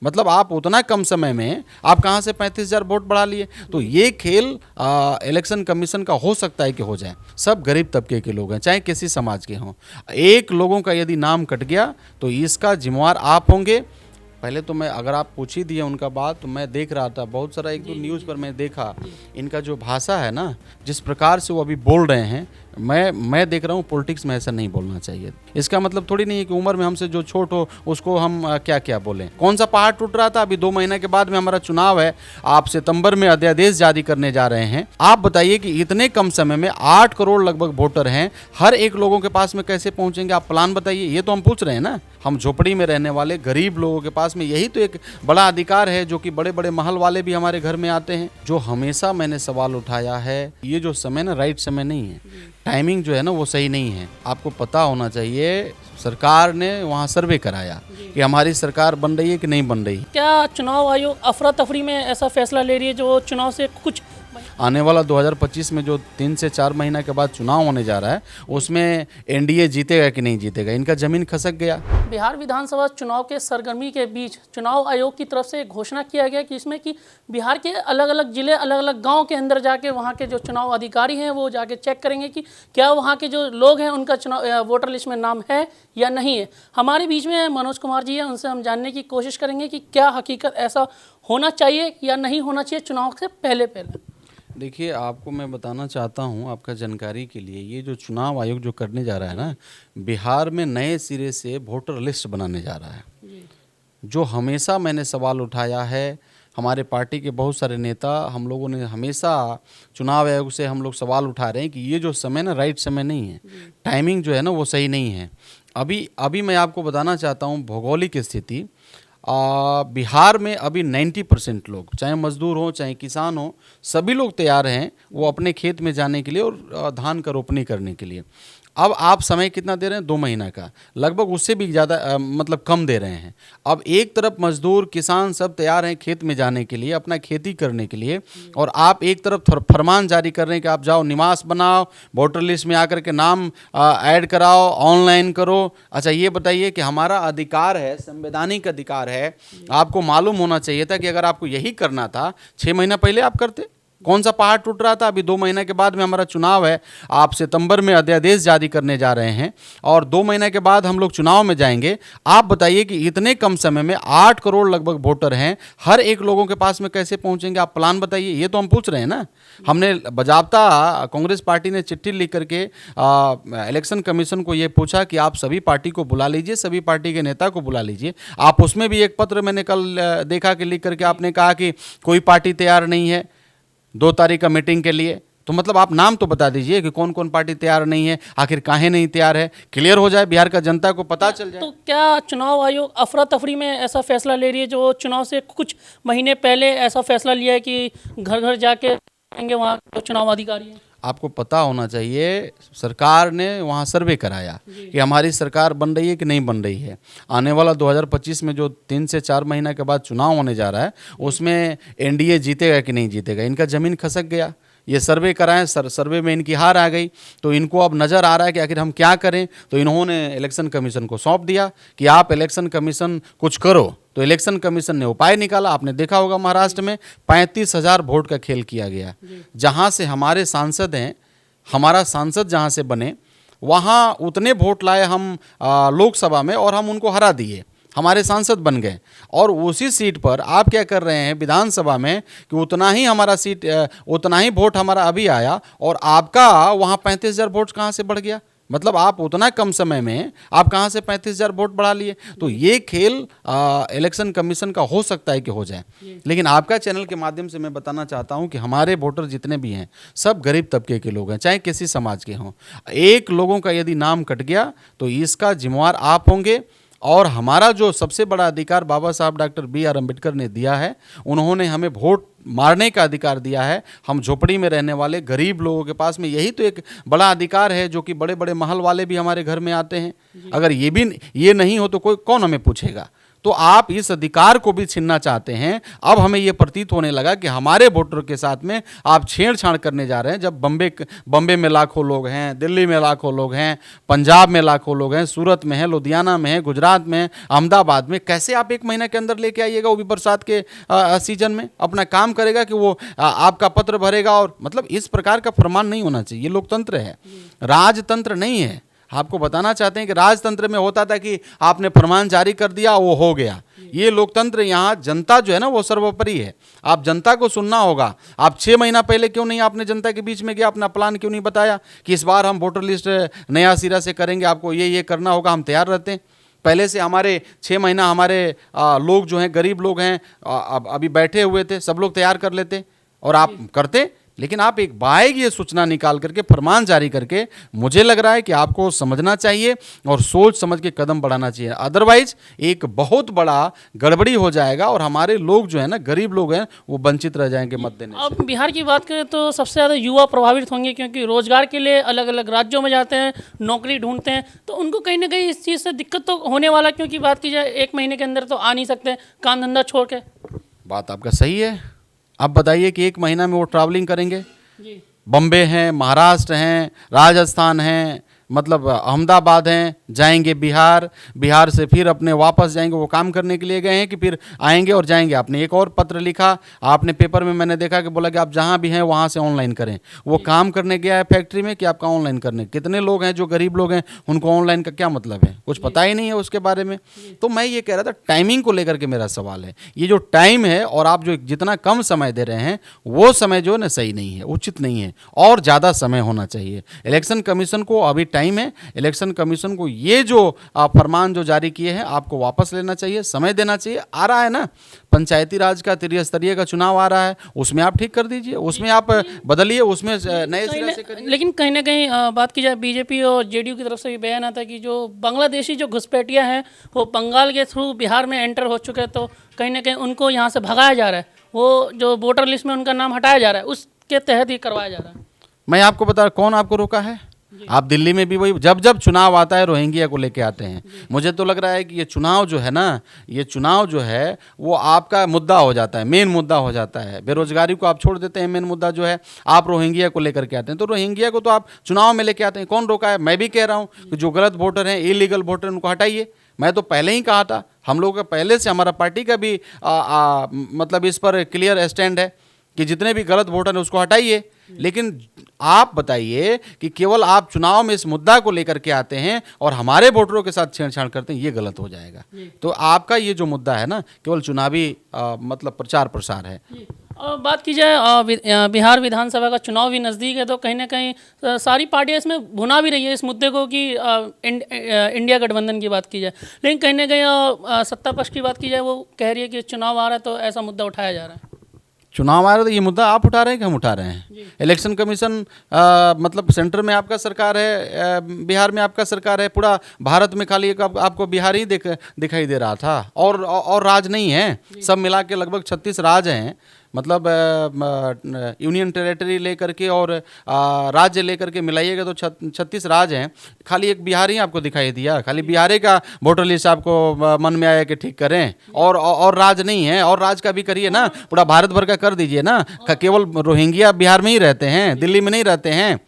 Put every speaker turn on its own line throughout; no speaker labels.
मतलब आप उतना कम समय में आप कहाँ से 35,000 वोट बढ़ा लिए। तो ये खेल इलेक्शन कमीशन का हो सकता है कि हो जाए। सब गरीब तबके के लोग हैं, चाहे किसी समाज के हों। एक लोगों का यदि नाम कट गया तो इसका जिम्मेवार आप होंगे। पहले तो मैं, अगर आप पूछ ही दिए उनका बात, तो मैं देख रहा था बहुत सारा एक दो न्यूज़ पर मैं देखा, इनका जो भाषा है ना, जिस प्रकार से वो अभी बोल रहे हैं, मैं देख रहा हूँ पॉलिटिक्स में ऐसा नहीं बोलना चाहिए। इसका मतलब थोड़ी नहीं है कि उम्र में हमसे जो छोट हो उसको हम क्या क्या बोलें। कौन सा पहाड़ टूट रहा था? अभी 2 महीने के बाद में हमारा चुनाव है, आप सितंबर में अध्यादेश जारी करने जा रहे हैं। आप बताइए कि इतने कम समय में 8 करोड़ लगभग वोटर हैं, हर एक लोगों के पास में कैसे पहुंचेंगे? आप प्लान बताइए। ये तो हम पूछ रहे हैं ना, हम झोपड़ी में रहने वाले गरीब लोगों के पास में यही तो एक बड़ा अधिकार है, जो कि बड़े बड़े महल वाले भी हमारे घर में आते हैं। जो हमेशा मैंने सवाल उठाया है, ये जो समय ना राइट समय नहीं है, टाइमिंग जो है ना वो सही नहीं है। आपको पता होना चाहिए, सरकार ने वहाँ सर्वे कराया कि हमारी सरकार बन रही है कि नहीं बन रही।
क्या चुनाव आयोग अफरा तफरी में ऐसा फैसला ले रही है जो चुनाव से कुछ
आने वाला 2025 में जो 3 से 4 महीना के बाद चुनाव होने जा रहा है, उसमें एनडीए जीतेगा कि नहीं जीतेगा? इनका जमीन खसक गया।
बिहार विधानसभा चुनाव के सरगर्मी के बीच चुनाव आयोग की तरफ से घोषणा किया गया कि इसमें कि बिहार के अलग अलग जिले, अलग अलग गांव के अंदर जाके वहां के जो चुनाव अधिकारी हैं वो जाके चेक करेंगे कि क्या वहां के जो लोग हैं उनका चुनाव वोटर लिस्ट में नाम है या नहीं है। हमारे बीच में मनोज कुमार जी हैं, उनसे हम जानने की कोशिश करेंगे कि क्या हकीकत ऐसा होना चाहिए या नहीं होना चाहिए चुनाव से पहले।
देखिए, आपको मैं बताना चाहता हूँ आपका जानकारी के लिए, ये जो चुनाव आयोग जो करने जा रहा है ना, बिहार में नए सिरे से वोटर लिस्ट बनाने जा रहा है। जो हमेशा मैंने सवाल उठाया है, हमारे पार्टी के बहुत सारे नेता, हम लोगों ने हमेशा चुनाव आयोग से हम लोग सवाल उठा रहे हैं कि ये जो समय ना राइट समय नहीं है, टाइमिंग जो है ना वो सही नहीं है। अभी मैं आपको बताना चाहता हूँ भौगोलिक स्थिति। बिहार में अभी 90% लोग, चाहे मजदूर हो चाहे किसान हो, सभी लोग तैयार हैं वो अपने खेत में जाने के लिए और धान का रोपनी करने के लिए। अब आप समय कितना दे रहे हैं? 2 महीना का, लगभग उससे भी ज़्यादा मतलब कम दे रहे हैं। अब एक तरफ मजदूर किसान सब तैयार हैं खेत में जाने के लिए, अपना खेती करने के लिए, और आप एक तरफ फरमान जारी कर रहे हैं कि आप जाओ निवास बनाओ, वोटर लिस्ट में आकर के नाम ऐड कराओ, ऑनलाइन करो। अच्छा ये बताइए कि हमारा अधिकार है, संवैधानिक अधिकार है, आपको मालूम होना चाहिए था कि अगर आपको यही करना था 6 महीना पहले आप करते। कौन सा पहाड़ टूट रहा था? अभी 2 महीने के बाद में हमारा चुनाव है, आप सितंबर में अध्यादेश जारी करने जा रहे हैं और 2 महीने के बाद हम लोग चुनाव में जाएंगे। आप बताइए कि इतने कम समय में 8 करोड़ लगभग वोटर हैं, हर एक लोगों के पास में कैसे पहुंचेंगे? आप प्लान बताइए। ये तो हम पूछ रहे हैं ना। हमने बजाबता कांग्रेस पार्टी ने चिट्ठी लिख करके इलेक्शन कमीशन को ये पूछा कि आप सभी पार्टी को बुला लीजिए, सभी पार्टी के नेता को बुला लीजिए। आप उसमें भी एक पत्र मैंने कल देखा कि लिख करके आपने कहा कि कोई पार्टी तैयार नहीं है 2 तारीख का मीटिंग के लिए। तो मतलब आप नाम तो बता दीजिए कि कौन कौन पार्टी तैयार नहीं है, आखिर काहे नहीं तैयार है, क्लियर हो जाए, बिहार का जनता को पता चल जाए।
तो क्या चुनाव आयोग अफरा तफरी में ऐसा फैसला ले रही है जो चुनाव से कुछ महीने पहले ऐसा फैसला लिया है कि घर घर जाके आएंगे वहाँ जो चुनाव अधिकारी हैं?
आपको पता होना चाहिए, सरकार ने वहाँ सर्वे कराया कि हमारी सरकार बन रही है कि नहीं बन रही है। आने वाला 2025 में जो 3 से 4 महीना के बाद चुनाव होने जा रहा है, उसमें एनडीए जीतेगा कि नहीं जीतेगा? इनका जमीन खसक गया। ये सर्वे कराएं, सर्वे में इनकी हार आ गई, तो इनको अब नज़र आ रहा है कि आखिर हम क्या करें। तो इन्होंने इलेक्शन कमीशन को सौंप दिया कि आप इलेक्शन कमीशन कुछ करो। तो इलेक्शन कमीशन ने उपाय निकाला। आपने देखा होगा महाराष्ट्र में 35,000 वोट का खेल किया गया, जहाँ से हमारे सांसद हैं, हमारा सांसद जहाँ से बने वहाँ उतने वोट लाए हम लोकसभा में और हम उनको हरा दिए, हमारे सांसद बन गए। और उसी सीट पर आप क्या कर रहे हैं विधानसभा में कि उतना ही हमारा सीट, उतना ही वोट हमारा अभी आया और आपका वहाँ 35,000 वोट कहाँ से बढ़ गया? मतलब आप उतना कम समय में आप कहाँ से 35,000 वोट बढ़ा लिए। तो ये खेल इलेक्शन कमीशन का हो सकता है कि हो जाए। लेकिन आपका चैनल के माध्यम से मैं बताना चाहता हूँ कि हमारे वोटर जितने भी हैं सब गरीब तबके के लोग हैं, चाहे किसी समाज के हों। एक लोगों का यदि नाम कट गया तो इसका जिम्मेवार आप होंगे। और हमारा जो सबसे बड़ा अधिकार बाबा साहब डॉक्टर BR अम्बेडकर ने दिया है, उन्होंने हमें वोट मारने का अधिकार दिया है। हम झोपड़ी में रहने वाले गरीब लोगों के पास में यही तो एक बड़ा अधिकार है, जो कि बड़े बड़े महल वाले भी हमारे घर में आते हैं। अगर ये नहीं हो तो कौन हमें पूछेगा? तो आप इस अधिकार को भी छीनना चाहते हैं। अब हमें यह प्रतीत होने लगा कि हमारे वोटरों के साथ में आप छेड़छाड़ करने जा रहे हैं। जब बम्बे में लाखों लोग हैं, दिल्ली में लाखों लोग हैं, पंजाब में लाखों लोग हैं, सूरत में है, लुधियाना में है, गुजरात में, अहमदाबाद में, कैसे आप एक महीने के अंदर लेके आइएगा, वो भी बरसात के सीजन में? अपना काम करेगा कि वो आपका पत्र भरेगा? और मतलब इस प्रकार का फरमान नहीं होना चाहिए। ये लोकतंत्र है, राजतंत्र नहीं है। आपको बताना चाहते हैं कि राजतंत्र में होता था कि आपने फरमान जारी कर दिया, वो हो गया। ये लोकतंत्र, यहाँ जनता जो है ना वो सर्वोपरि है। आप जनता को सुनना होगा। आप 6 महीना पहले क्यों नहीं आपने जनता के बीच में गया, अपना प्लान क्यों नहीं बताया कि इस बार हम वोटर लिस्ट नया सिरा से करेंगे, आपको ये करना होगा, हम तैयार रहते हैं। पहले से हमारे 6 महीना हमारे लोग जो हैं, गरीब लोग हैं, अभी बैठे हुए थे, सब लोग तैयार कर लेते और आप करते। लेकिन आप एक बाएगी ये सूचना निकाल करके, फरमान जारी करके, मुझे लग रहा है कि आपको समझना चाहिए और सोच समझ के कदम बढ़ाना चाहिए। अदरवाइज एक बहुत बड़ा गड़बड़ी हो जाएगा और हमारे लोग जो है ना, गरीब लोग हैं, वो वंचित रह जाएंगे मत देने से।
अब बिहार की बात करें तो सबसे ज़्यादा युवा प्रभावित होंगे, क्योंकि रोजगार के लिए अलग अलग राज्यों में जाते हैं, नौकरी ढूंढते हैं, तो उनको कहीं ना कहीं इस चीज़ से दिक्कत तो होने वाला। क्योंकि बात की जाए 1 महीने के अंदर तो आ नहीं सकते काम धंधा छोड़ के।
बात आपका सही है। आप बताइए कि 1 महीना में वो ट्रैवलिंग करेंगे?
जी।
बम्बे हैं, महाराष्ट्र हैं, राजस्थान हैं, मतलब अहमदाबाद हैं, जाएंगे बिहार, बिहार से फिर अपने वापस जाएंगे। वो काम करने के लिए गए हैं कि फिर आएंगे और जाएंगे? आपने एक और पत्र लिखा, आपने पेपर में मैंने देखा कि बोला कि आप जहाँ भी हैं वहाँ से ऑनलाइन करें। वो काम करने गया है फैक्ट्री में कि आपका ऑनलाइन करने? कितने लोग हैं जो गरीब लोग हैं, उनको ऑनलाइन का क्या मतलब है? कुछ पता ही नहीं है उसके बारे में। तो मैं ये कह रहा था, टाइमिंग को लेकर के मेरा सवाल है। ये जो टाइम है और आप जो जितना कम समय दे रहे हैं, वो समय जो है ना सही नहीं है, उचित नहीं है, और ज़्यादा समय होना चाहिए। इलेक्शन कमीशन को अभी टाइम है, इलेक्शन कमीशन को ये जो फरमान जो जारी किए हैं आपको वापस लेना चाहिए, समय देना चाहिए। आ रहा है ना पंचायती राज का त्रिस्तरीय का चुनाव आ रहा है, उसमें आप ठीक कर दीजिए, उसमें आप बदलिए, उसमें नए सिरे से करिए।
लेकिन कहीं ना कहीं बात की जाए बीजेपी और जेडीयू की तरफ से भी बयान आता है कि जो बांग्लादेशी जो घुसपैठिया हैं वो बंगाल के थ्रू बिहार में एंटर हो चुके हैं, तो कहीं ना कहीं उनको यहाँ से भगाया जा रहा है। वो जो वोटर लिस्ट में उनका नाम हटाया जा रहा है, उसके तहत ही करवाया जा रहा है।
मैं आपको बता, कौन आपको रोका है? आप दिल्ली में भी वही, जब जब चुनाव आता है रोहिंग्या को लेके आते हैं। मुझे तो लग रहा है कि ये चुनाव जो है ना, ये चुनाव जो है वो आपका मुद्दा हो जाता है, मेन मुद्दा हो जाता है। बेरोजगारी को आप छोड़ देते हैं, मेन मुद्दा जो है आप रोहिंग्या को लेकर के आते हैं। तो रोहिंग्या को तो आप चुनाव में लेके आते हैं, कौन रोका है? मैं भी कह रहा हूँ कि जो गलत वोटर हैं, इलीगल वोटर, उनको हटाइए। मैं तो पहले ही कहा था, हम लोगों का पहले से, हमारा पार्टी का भी मतलब इस पर क्लियर स्टैंड है कि जितने भी गलत वोटर हैं उसको हटाइए। लेकिन आप बताइए कि केवल आप चुनाव में इस मुद्दा को लेकर के आते हैं और हमारे वोटरों के साथ छेड़छाड़ करते हैं, ये गलत हो जाएगा। तो आपका ये जो मुद्दा है ना, केवल चुनावी मतलब प्रचार प्रसार है।
और बात की जाए बिहार विधानसभा का चुनाव भी नज़दीक है, तो कहीं ना कहीं सारी पार्टियां इसमें भुना भी रही है इस मुद्दे को कि इंडिया गठबंधन की बात की जाए। लेकिन कहीं ना कहीं सत्ता पक्ष की बात की जाए, वो कह रही है कि चुनाव आ रहा है तो ऐसा मुद्दा उठाया जा रहा है।
चुनाव आ रहा है तो ये मुद्दा आप उठा रहे हैं कि हम उठा रहे हैं? इलेक्शन कमीशन मतलब सेंटर में आपका सरकार है, बिहार में आपका सरकार है, पूरा भारत में खाली एक आपको बिहार ही दिखाई दे रहा था, और राज नहीं है। सब मिला के लगभग 36 राज हैं, मतलब यूनियन टेरिटरी लेकर के और राज्य लेकर के मिलाइएगा तो 36 राज हैं। खाली एक बिहार ही आपको दिखाई दिया, खाली बिहार का वोटर लिस्ट आपको मन में आया कि ठीक करें, और राज नहीं है। और राज का भी करिए ना, पूरा भारत भर का कर दीजिए ना। केवल रोहिंग्या बिहार में ही रहते हैं, दिल्ली में नहीं रहते हैं,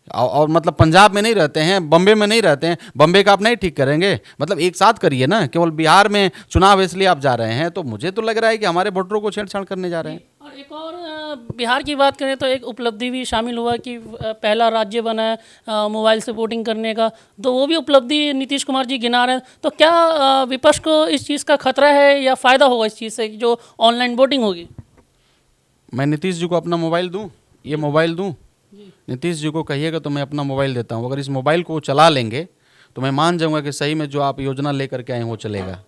और मतलब पंजाब में नहीं रहते हैं, बम्बे में नहीं रहते हैं। बम्बे का आप नहीं ठीक करेंगे, मतलब एक साथ करिए ना। केवल बिहार में चुनाव इसलिए आप जा रहे हैं, तो मुझे तो लग रहा है कि हमारे वोटरों को छेड़छाड़ करने जा रहे हैं।
और एक और बिहार की बात करें तो एक उपलब्धि भी शामिल हुआ कि पहला राज्य बना है मोबाइल से वोटिंग करने का, तो वो भी उपलब्धि नीतीश कुमार जी गिना रहे हैं। तो क्या विपक्ष को इस चीज़ का खतरा है या फ़ायदा होगा इस चीज़ से जो ऑनलाइन वोटिंग होगी?
मैं नीतीश जी को अपना मोबाइल दूँ, ये मोबाइल दूँ? नीतीश जी को कहिएगा तो मैं अपना मोबाइल देता हूँ। अगर इस मोबाइल को चला लेंगे तो मैं मान जाऊँगा कि सही में जो आप योजना लेकर के आए हैं वो चलेगा।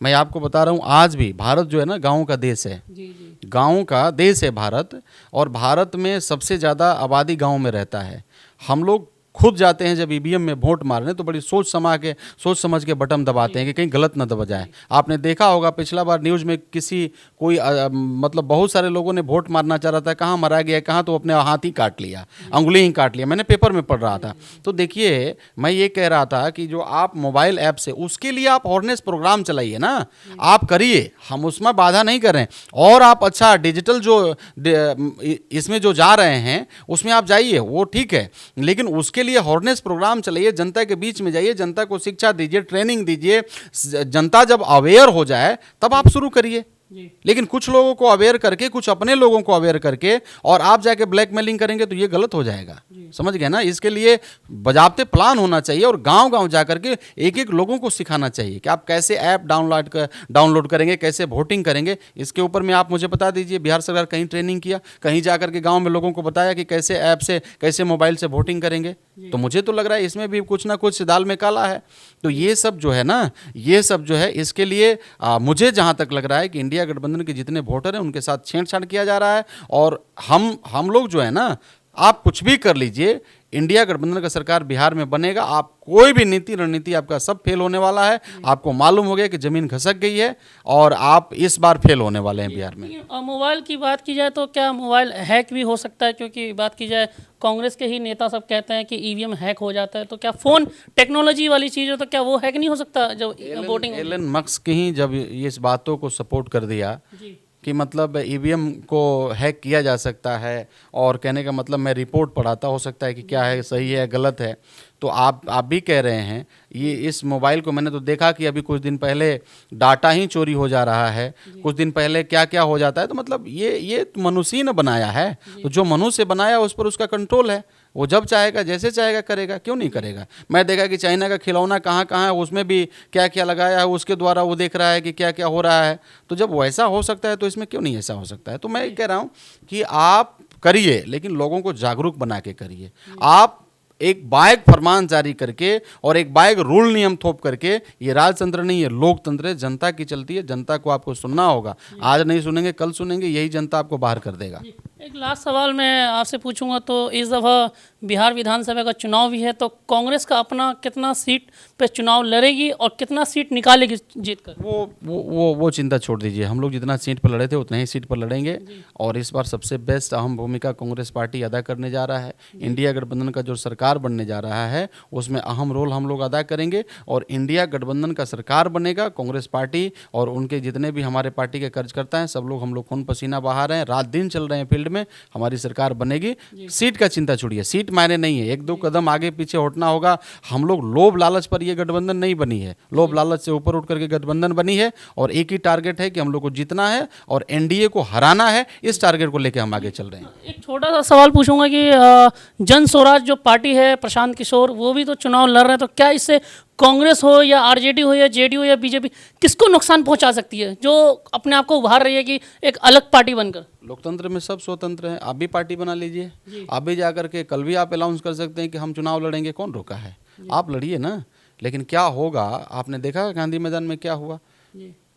मैं आपको बता रहा हूँ, आज भी भारत जो है ना गाँव का देश है, गाँव का देश है भारत, और भारत में सबसे ज़्यादा आबादी गाँव में रहता है। हम लोग खुद जाते हैं जब ईवीएम में वोट मारने तो बड़ी सोच समझ के बटन दबाते हैं कि कहीं गलत ना दबा जाए। आपने देखा होगा पिछला बार न्यूज़ में कोई मतलब बहुत सारे लोगों ने वोट मारना चाह रहा था, कहाँ मरा गया कहाँ, तो अपने हाथ ही काट लिया, अंगुली ही काट लिया। मैंने पेपर में पढ़ रहा था। तो देखिए मैं ये कह रहा था कि जो आप मोबाइल ऐप से, उसके लिए आप अवेयरनेस प्रोग्राम चलाइए ना, आप करिए, हम उसमें बाधा नहीं कर रहे हैं। और आप अच्छा डिजिटल जो इसमें जो जा रहे हैं उसमें आप जाइए, वो ठीक है, लेकिन उसके लिए अवेयरनेस प्रोग्राम चलाइए, जनता के बीच में जाइए, जनता को शिक्षा दीजिए, ट्रेनिंग दीजिए। जनता जब अवेयर हो जाए तब आप शुरू करिए। लेकिन कुछ लोगों को अवेयर करके, कुछ अपने लोगों को अवेयर करके और आप जाके ब्लैकमेलिंग करेंगे तो ये गलत हो जाएगा। समझ गए ना? इसके लिए बजाबते प्लान होना चाहिए और गांव गांव जा करके एक एक लोगों को सिखाना चाहिए कि आप कैसे ऐप डाउनलोड करेंगे, कैसे वोटिंग करेंगे। इसके ऊपर में आप मुझे बता दीजिए, बिहार सरकार कहीं ट्रेनिंग किया, कहीं जा करके गाँव में लोगों को बताया कि कैसे ऐप से, कैसे मोबाइल से वोटिंग करेंगे? तो मुझे तो लग रहा है इसमें भी कुछ ना कुछ दाल में काला है। तो ये सब जो है ना, ये सब जो है, इसके लिए मुझे जहाँ तक लग रहा है कि इंडिया गठबंधन के जितने वोटर हैं उनके साथ छेड़छाड़ किया जा रहा है। और हम लोग जो है ना, आप कुछ भी कर लीजिए, इंडिया गठबंधन का सरकार बिहार में बनेगा। आप कोई भी नीति रणनीति आपका सब फेल होने वाला है। आपको मालूम हो गया कि जमीन खसक गई है और आप इस बार फेल होने वाले हैं बिहार में।
मोबाइल की बात की जाए तो क्या मोबाइल हैक भी हो सकता है? क्योंकि बात की जाए, कांग्रेस के ही नेता सब कहते हैं कि ईवीएम हैक हो जाता है, तो क्या फ़ोन टेक्नोलॉजी वाली चीज़ है तो क्या वो हैक नहीं हो सकता? जब वोटिंग
एलन मस्क ही जब इस बातों को सपोर्ट कर दिया कि मतलब ईवीएम को हैक किया जा सकता है, और कहने का मतलब मैं रिपोर्ट पढ़ाता, हो सकता है कि क्या है, सही है गलत है, तो आप भी कह रहे हैं ये इस मोबाइल को, मैंने तो देखा कि अभी कुछ दिन पहले डाटा ही चोरी हो जा रहा है, कुछ दिन पहले क्या क्या हो जाता है। तो मतलब ये मनुष्य ने बनाया है, तो जो मनुष्य बनाया उस पर उसका कंट्रोल है, वो जब चाहेगा जैसे चाहेगा करेगा, क्यों नहीं करेगा। मैं देखा कि चाइना का खिलौना कहाँ कहाँ है, उसमें भी क्या क्या लगाया है, उसके द्वारा वो देख रहा है कि क्या क्या हो रहा है। तो जब वैसा हो सकता है तो इसमें क्यों नहीं ऐसा हो सकता है। तो मैं कह रहा हूँ कि आप करिए, लेकिन लोगों को जागरूक बना के करिए। आप एक बाइक फरमान जारी करके और एक बाइक रूल नियम थोप करके, ये राजतंत्र नहीं है, लोकतंत्र है, जनता की चलती है, जनता को आपको सुनना होगा। आज नहीं सुनेंगे कल सुनेंगे, यही जनता आपको बाहर कर देगा।
एक लास्ट सवाल मैं आपसे पूछूंगा, तो इस दफ़ा बिहार विधानसभा का चुनाव भी है, तो कांग्रेस का अपना कितना सीट पे चुनाव लड़ेगी और कितना सीट निकालेगी जीत कर?
वो चिंता छोड़ दीजिए। हम लोग जितना सीट पर लड़े थे उतना ही सीट पर लड़ेंगे, और इस बार सबसे बेस्ट अहम भूमिका कांग्रेस पार्टी अदा करने जा रहा है। इंडिया गठबंधन का जो सरकार बनने जा रहा है उसमें अहम रोल हम लोग अदा करेंगे, और इंडिया गठबंधन का सरकार बनेगा। कांग्रेस पार्टी और उनके जितने भी हमारे पार्टी के कार्यकर्ता हैं, सब लोग, हम लोग खून पसीना बहा रहे हैं, रात दिन चल रहे हैं फील्ड में, हमारी सरकार बनेगी। सीट का चिंता छोड़िए, सीट मायने नहीं है, एक दो कदम आगे पीछे हटना होगा। हम लोग लोभ लालच पर ये गठबंधन नहीं बनी है, लोभ लालच से ऊपर उठ करके गठबंधन बनी है, और एक ही टारगेट है कि हम लोग को जीतना है और एनडीए को हराना है। इस टारगेट को लेकर हम आगे चल रहे हैं।
एक छोटा सा सवाल पूछूंगा कि जन स्वराज जो पार्टी है, प्रशांत किशोर, वो भी तो चुनाव लड़ रहे हैं, तो क्या इससे कांग्रेस हो या आरजेडी हो या जेडीयू या बीजेपी, किसको नुकसान पहुंचा सकती है जो अपने आप को उभार रही है कि एक अलग पार्टी बनकर?
लोकतंत्र में सब स्वतंत्र हैं, आप भी पार्टी बना लीजिए, आप भी जा करके कल भी आप अनाउंस कर सकते हैं कि हम चुनाव लड़ेंगे, कौन रोका है? आप लड़िए ना। लेकिन क्या होगा, आपने देखा गांधी मैदान में क्या हुआ?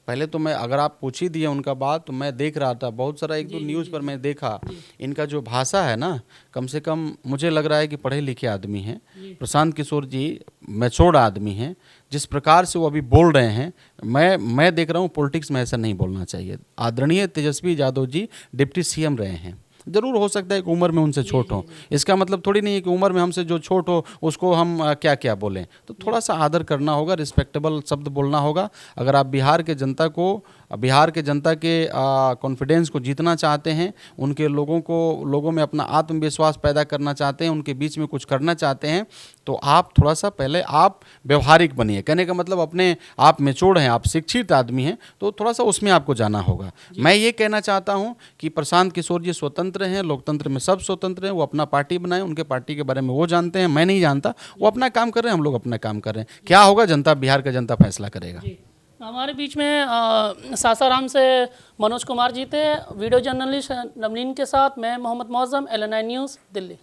पहले तो मैं, अगर आप पूछ ही दिए उनका बात, तो मैं देख रहा था बहुत सारा, एक दो न्यूज़ पर मैं देखा, इनका जो भाषा है ना, कम से कम मुझे लग रहा है कि पढ़े लिखे आदमी हैं। प्रशांत किशोर जी मैच्योर्ड आदमी हैं, जिस प्रकार से वो अभी बोल रहे हैं, मैं देख रहा हूँ पॉलिटिक्स में ऐसा नहीं बोलना चाहिए। आदरणीय तेजस्वी यादव जी डिप्टी सीएम रहे हैं, जरूर हो सकता है कि उम्र में उनसे छोट हो, इसका मतलब थोड़ी नहीं है कि उम्र में हमसे जो छोट हो उसको हम क्या क्या बोलें। तो थोड़ा सा आदर करना होगा, रिस्पेक्टेबल शब्द बोलना होगा। अगर आप बिहार के जनता के कॉन्फिडेंस को जीतना चाहते हैं, उनके लोगों में अपना आत्मविश्वास पैदा करना चाहते हैं, उनके बीच में कुछ करना चाहते हैं, तो आप थोड़ा सा पहले आप व्यवहारिक बनिए। कहने का मतलब अपने आप मैच्योर्ड हैं, आप शिक्षित आदमी हैं, तो थोड़ा सा उसमें आपको जाना होगा। मैं ये कहना चाहता हूँ कि प्रशांत किशोर जी स्वतंत्र हैं, लोकतंत्र में सब स्वतंत्र हैं, वो अपना पार्टी बनाए, उनके पार्टी के बारे में वो जानते हैं, मैं नहीं जानता। वो अपना काम कर रहे हैं, हम लोग अपना काम कर रहे हैं। क्या होगा, जनता, बिहार का जनता फैसला करेगा।
हमारे बीच में सासाराम से मनोज कुमार जी थे, वीडियो जर्नलिस्ट नवनीन के साथ मैं मोहम्मद मौज़म, LNI न्यूज़, दिल्ली।